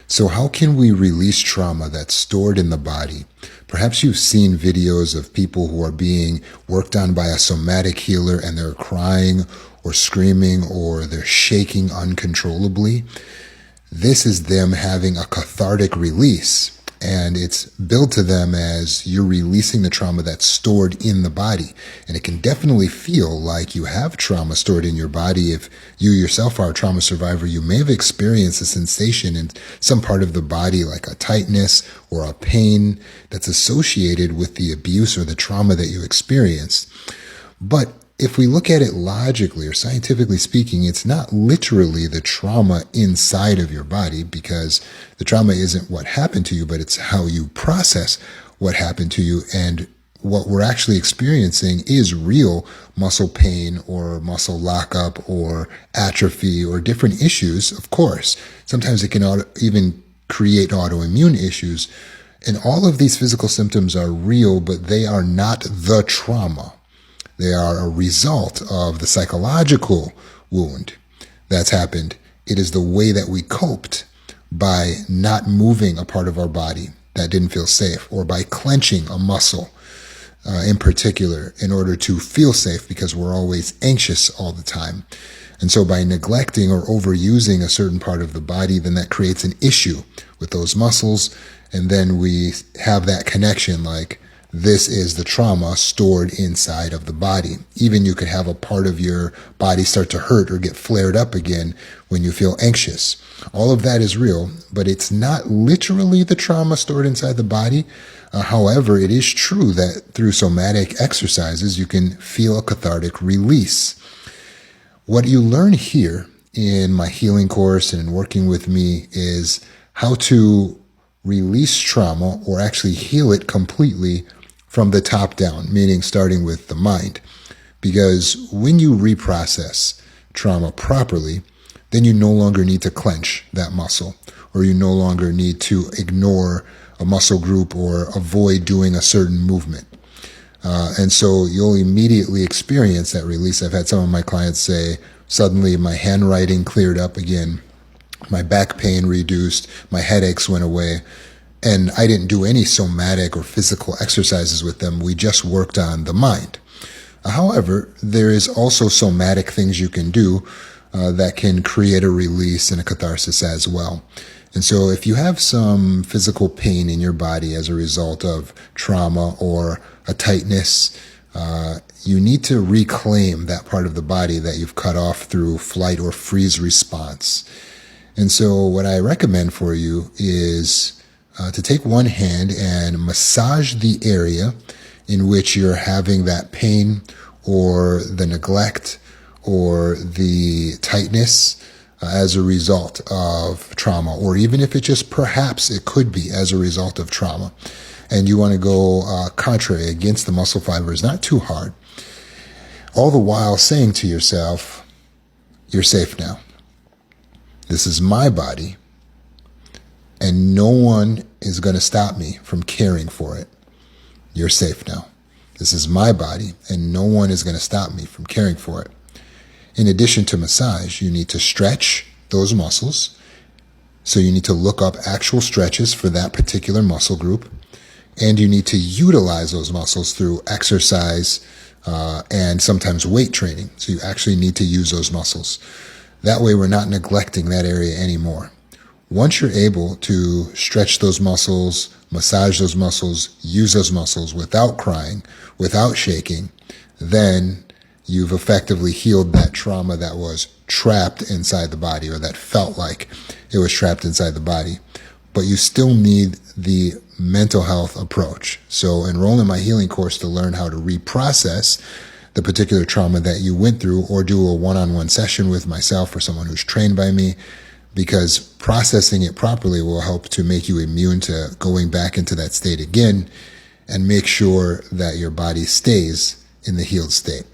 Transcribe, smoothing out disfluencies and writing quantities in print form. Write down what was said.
So, how can we release trauma that's stored in the body? Perhaps you've seen videos of people who are being worked on by a somatic healer and they're crying or screaming or they're shaking uncontrollably. This is them having a cathartic release. And it's billed to them as you're releasing the trauma that's stored in the body. And it can definitely feel like you have trauma stored in your body. If you yourself are a trauma survivor, you may have experienced a sensation in some part of the body, like a tightness or a pain that's associated with the abuse or the trauma that you experienced. But if we look at it logically or scientifically speaking, it's not literally the trauma inside of your body, because the trauma isn't what happened to you, but it's how you process what happened to you. And what we're actually experiencing is real muscle pain or muscle lockup or atrophy or different issues, of course. Sometimes it can even create autoimmune issues. And all of these physical symptoms are real, but they are not the trauma. They are a result of the psychological wound that's happened. It is the way that we coped by not moving a part of our body that didn't feel safe, or by clenching a muscle in particular in order to feel safe, because we're always anxious all the time. And so by neglecting or overusing a certain part of the body, then that creates an issue with those muscles. And then we have that connection, like, this is the trauma stored inside of the body. Even you could have a part of your body start to hurt or get flared up again when you feel anxious. All of that is real, but it's not literally the trauma stored inside the body. However, it is true that through somatic exercises, you can feel a cathartic release. What you learn here in my healing course and in working with me is how to release trauma, or actually heal it completely from the top down, meaning starting with the mind. Because when you reprocess trauma properly, then you no longer need to clench that muscle, or you no longer need to ignore a muscle group or avoid doing a certain movement. And so you'll immediately experience that release. I've had some of my clients say, suddenly my handwriting cleared up again, my back pain reduced, my headaches went away. And I didn't do any somatic or physical exercises with them. We just worked on the mind. However, there is also somatic things you can do that can create a release and a catharsis as well. And so if you have some physical pain in your body as a result of trauma or a tightness, you need to reclaim that part of the body that you've cut off through flight or freeze response. And so what I recommend for you is to take one hand and massage the area in which you're having that pain or the neglect or the tightness as a result of trauma, or even if it just perhaps it could be as a result of trauma. And you want to go contrary against the muscle fibers, not too hard. All the while saying to yourself, you're safe now. This is my body. And no one is going to stop me from caring for it. You're safe now. This is my body, and no one is going to stop me from caring for it. In addition to massage, you need to stretch those muscles. So you need to look up actual stretches for that particular muscle group. And you need to utilize those muscles through exercise and sometimes weight training. So you actually need to use those muscles. That way we're not neglecting that area anymore. Once you're able to stretch those muscles, massage those muscles, use those muscles without crying, without shaking, then you've effectively healed that trauma that was trapped inside the body, or that felt like it was trapped inside the body. But you still need the mental health approach. So enroll in my healing course to learn how to reprocess the particular trauma that you went through, or do a one-on-one session with myself or someone who's trained by me, because processing it properly will help to make you immune to going back into that state again, and make sure that your body stays in the healed state.